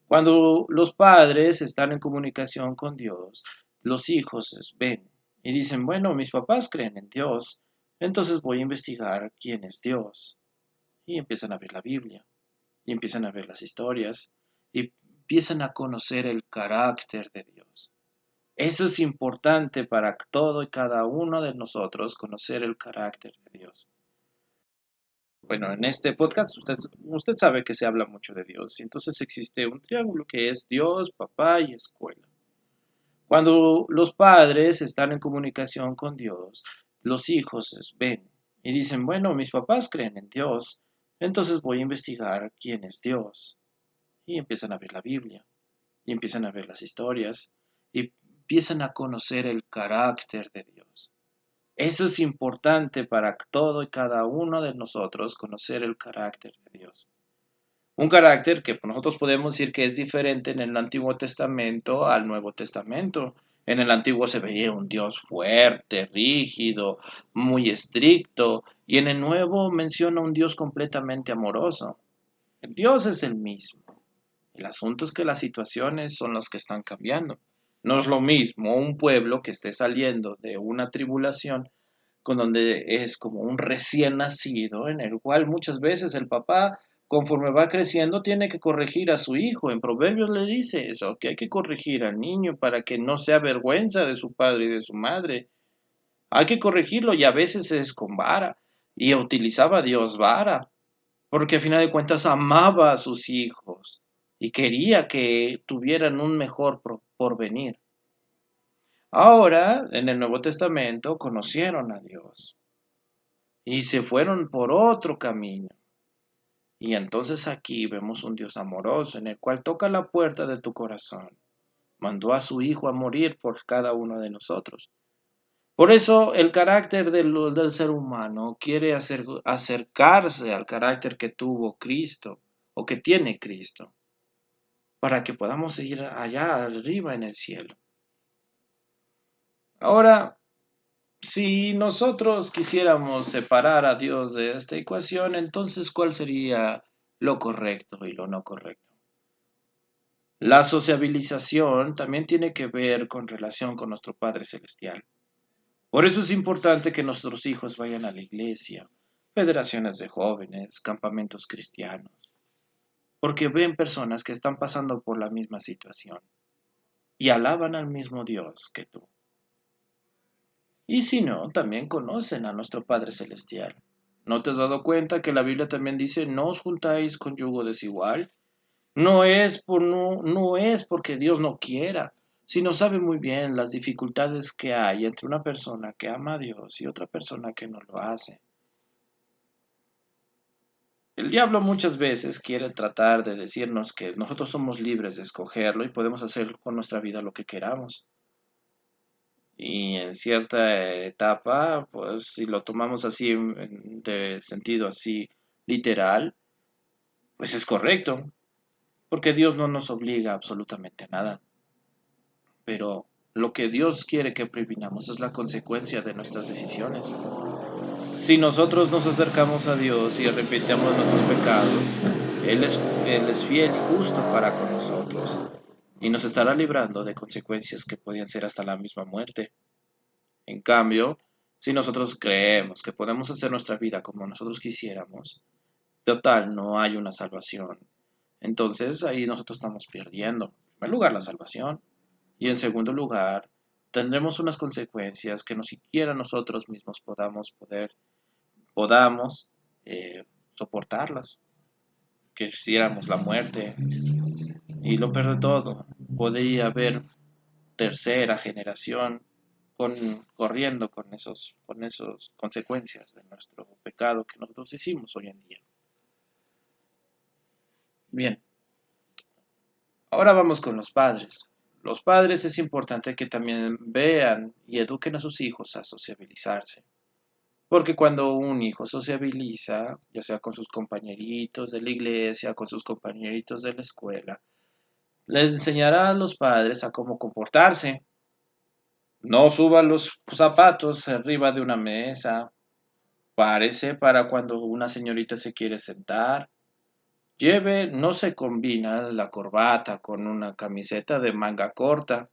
Cuando los padres están en comunicación con Dios, los hijos ven y dicen, bueno, mis papás creen en Dios, entonces voy a investigar quién es Dios. Y empiezan a ver la Biblia, y empiezan a ver las historias, y empiezan a conocer el carácter de Dios. Eso es importante para todo y cada uno de nosotros, conocer el carácter de Dios. Bueno, en este podcast usted sabe que se habla mucho de Dios, y entonces existe un triángulo que es Dios, papá y escuela. Cuando los padres están en comunicación con Dios, los hijos ven y dicen, bueno, mis papás creen en Dios, entonces voy a investigar quién es Dios. Y empiezan a ver la Biblia, y empiezan a ver las historias, y empiezan a conocer el carácter de Dios. Eso es importante para todo y cada uno de nosotros, conocer el carácter de Dios. Un carácter que nosotros podemos decir que es diferente en el Antiguo Testamento al Nuevo Testamento. En el Antiguo se veía un Dios fuerte, rígido, muy estricto, y en el Nuevo menciona un Dios completamente amoroso. El Dios es el mismo. El asunto es que las situaciones son las que están cambiando. No es lo mismo un pueblo que esté saliendo de una tribulación con donde es como un recién nacido, en el cual muchas veces el papá, conforme va creciendo, tiene que corregir a su hijo. En Proverbios le dice eso, que hay que corregir al niño para que no sea vergüenza de su padre y de su madre. Hay que corregirlo y a veces es con vara. Y utilizaba Dios vara, porque a final de cuentas amaba a sus hijos y quería que tuvieran un mejor porvenir. Ahora, en el Nuevo Testamento, conocieron a Dios y se fueron por otro camino. Y entonces aquí vemos un Dios amoroso en el cual toca la puerta de tu corazón. Mandó a su Hijo a morir por cada uno de nosotros. Por eso el carácter del ser humano quiere acercarse al carácter que tuvo Cristo o que tiene Cristo, para que podamos ir allá arriba en el cielo. Ahora, si nosotros quisiéramos separar a Dios de esta ecuación, entonces ¿cuál sería lo correcto y lo no correcto? La sociabilización también tiene que ver con relación con nuestro Padre Celestial. Por eso es importante que nuestros hijos vayan a la iglesia, federaciones de jóvenes, campamentos cristianos, porque ven personas que están pasando por la misma situación y alaban al mismo Dios que tú. Y si no, también conocen a nuestro Padre Celestial. ¿No te has dado cuenta que la Biblia también dice, no os juntáis con yugo desigual? No es porque Dios no quiera, sino sabe muy bien las dificultades que hay entre una persona que ama a Dios y otra persona que no lo hace. El diablo muchas veces quiere tratar de decirnos que nosotros somos libres de escogerlo y podemos hacer con nuestra vida lo que queramos. Y en cierta etapa, pues si lo tomamos así de sentido así literal, pues es correcto, porque Dios no nos obliga absolutamente a nada. Pero lo que Dios quiere que previnamos es la consecuencia de nuestras decisiones. Si nosotros nos acercamos a Dios y arrepentimos nuestros pecados, Él es fiel y justo para con nosotros y nos estará librando de consecuencias que podían ser hasta la misma muerte. En cambio, si nosotros creemos que podemos hacer nuestra vida como nosotros quisiéramos, total, no hay una salvación. Entonces ahí nosotros estamos perdiendo, en primer lugar, la salvación y en segundo lugar, tendremos unas consecuencias que no siquiera nosotros mismos podamos soportarlas. Quisiéramos la muerte y lo peor de todo, podría haber tercera generación corriendo con esos consecuencias de nuestro pecado que nosotros hicimos hoy en día. Bien, ahora vamos con los padres. Los padres es importante que también vean y eduquen a sus hijos a sociabilizarse. Porque cuando un hijo sociabiliza, ya sea con sus compañeritos de la iglesia, con sus compañeritos de la escuela, le enseñará a los padres a cómo comportarse. No suba los zapatos arriba de una mesa. Párese para cuando una señorita se quiere sentar. No se combina la corbata con una camiseta de manga corta.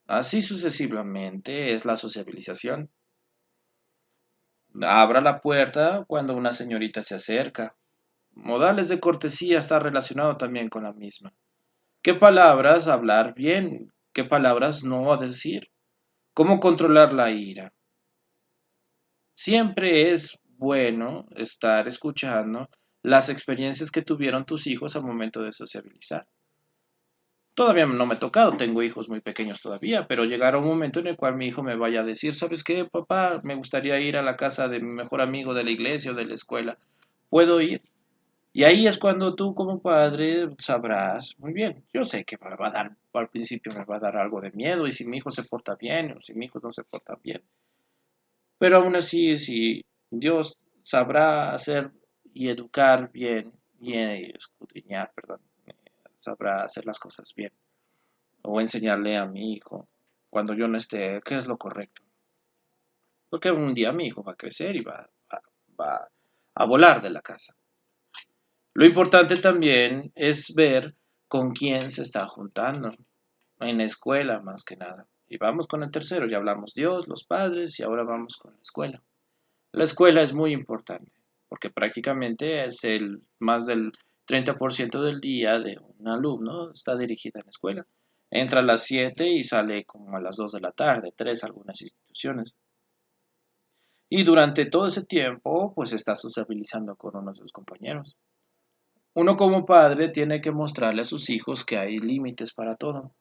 Así sucesivamente es la sociabilización. Abra la puerta cuando una señorita se acerca. Modales de cortesía está relacionado también con la misma. ¿Qué palabras hablar bien? ¿Qué palabras no decir? ¿Cómo controlar la ira? Siempre es bueno estar escuchando las experiencias que tuvieron tus hijos al momento de sociabilizar. Todavía no me ha tocado, tengo hijos muy pequeños todavía, pero llegará un momento en el cual mi hijo me vaya a decir, ¿sabes qué, papá? Me gustaría ir a la casa de mi mejor amigo de la iglesia o de la escuela. ¿Puedo ir? Y ahí es cuando tú como padre sabrás, muy bien, yo sé que me va a dar, al principio me va a dar algo de miedo y si mi hijo se porta bien o si mi hijo no se porta bien. Pero aún así, si Dios sabrá hacer y educar bien y escudriñar, perdón, sabrá hacer las cosas bien o enseñarle a mi hijo cuando yo no esté qué es lo correcto. Porque un día mi hijo va a crecer y va a volar de la casa. Lo importante también es ver con quién se está juntando, en la escuela más que nada. Y vamos con el tercero, ya hablamos Dios, los padres y ahora vamos con la escuela. La escuela es muy importante porque prácticamente es el más del 30% del día de un alumno está dirigida en la escuela. Entra a las 7 y sale como a las 2 de la tarde, 3 algunas instituciones. Y durante todo ese tiempo, pues está sociabilizando con uno de sus compañeros. Uno como padre tiene que mostrarle a sus hijos que hay límites para todo.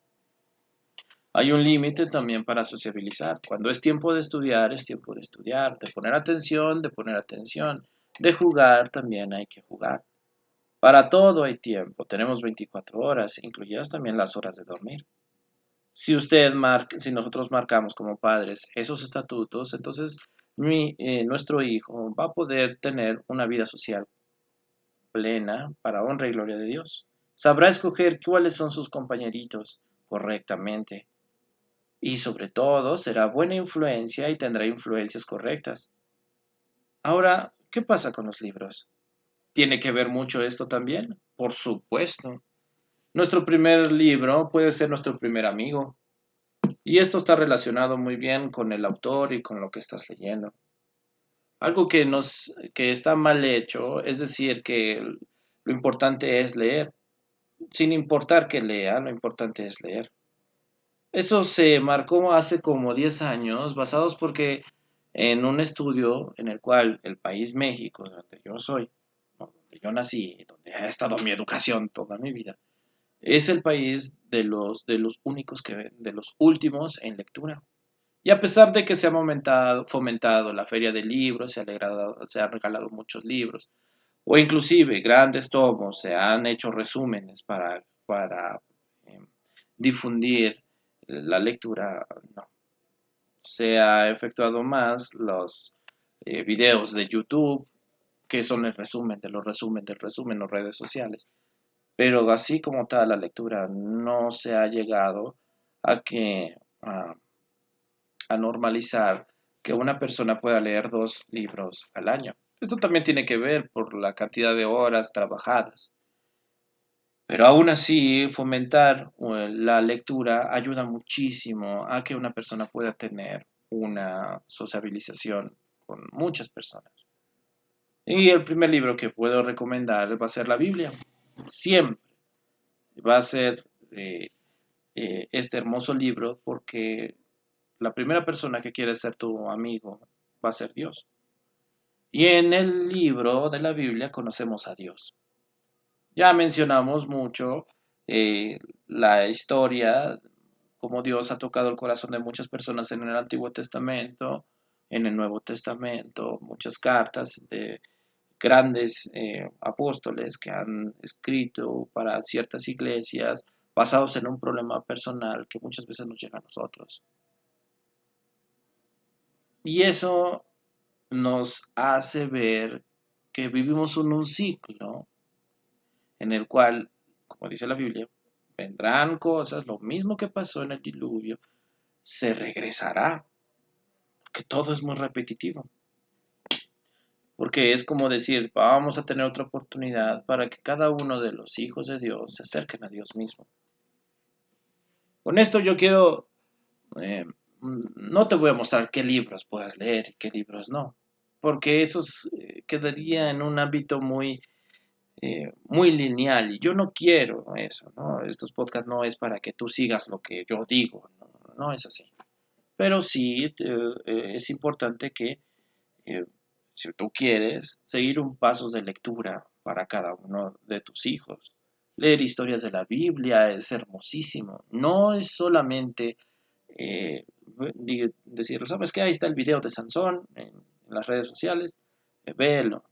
Hay un límite también para sociabilizar. Cuando es tiempo de estudiar, es tiempo de estudiar, de poner atención, de poner atención. De jugar, también hay que jugar. Para todo hay tiempo. Tenemos 24 horas, incluidas también las horas de dormir. Si nosotros marcamos como padres esos estatutos, entonces nuestro hijo va a poder tener una vida social plena para honra y gloria de Dios. Sabrá escoger cuáles son sus compañeritos correctamente y sobre todo será buena influencia y tendrá influencias correctas. Ahora, ¿qué pasa con los libros? ¿Tiene que ver mucho esto también? Por supuesto. Nuestro primer libro puede ser nuestro primer amigo y esto está relacionado muy bien con el autor y con lo que estás leyendo. Algo que está mal hecho, es decir, que lo importante es leer. Sin importar que lea, lo importante es leer. Eso se marcó hace como 10 años, basados porque en un estudio en el cual el país México, donde yo soy, donde yo nací, donde ha estado mi educación toda mi vida, es el país de los únicos de los últimos en lectura. Y a pesar de que se ha fomentado la feria de libros, se han regalado muchos libros, o inclusive grandes tomos, se han hecho resúmenes para difundir la lectura, no. Se ha efectuado más los videos de YouTube, que son el resumen de los resumen del resumen, las redes sociales. Pero así como tal, la lectura no se ha llegado a que a normalizar que una persona pueda leer 2 libros al año. Esto también tiene que ver por la cantidad de horas trabajadas. Pero aún así, fomentar la lectura ayuda muchísimo a que una persona pueda tener una sociabilización con muchas personas. Y el primer libro que puedo recomendar va a ser la Biblia. Siempre va a ser este hermoso libro porque la primera persona que quiere ser tu amigo va a ser Dios. Y en el libro de la Biblia conocemos a Dios. Ya mencionamos mucho la historia, cómo Dios ha tocado el corazón de muchas personas en el Antiguo Testamento, en el Nuevo Testamento, muchas cartas de grandes apóstoles que han escrito para ciertas iglesias basados en un problema personal que muchas veces nos llega a nosotros. Y eso nos hace ver que vivimos en un ciclo en el cual, como dice la Biblia, vendrán cosas, lo mismo que pasó en el diluvio, se regresará, porque todo es muy repetitivo. porque es como decir, vamos a tener otra oportunidad para que cada uno de los hijos de Dios se acerquen a Dios mismo. Con esto yo quiero, eh, no te voy a mostrar qué libros puedas leer y qué libros no, porque eso quedaría en un ámbito muy lineal y yo no quiero eso, ¿no? Estos podcasts no es para que tú sigas lo que yo digo, no, no es así. Pero sí es importante que eh, si tú quieres seguir un paso de lectura para cada uno de tus hijos, leer historias de la Biblia es hermosísimo. No es solamente decir, ¿sabes qué? Ahí está el video de Sansón en las redes sociales, véelo.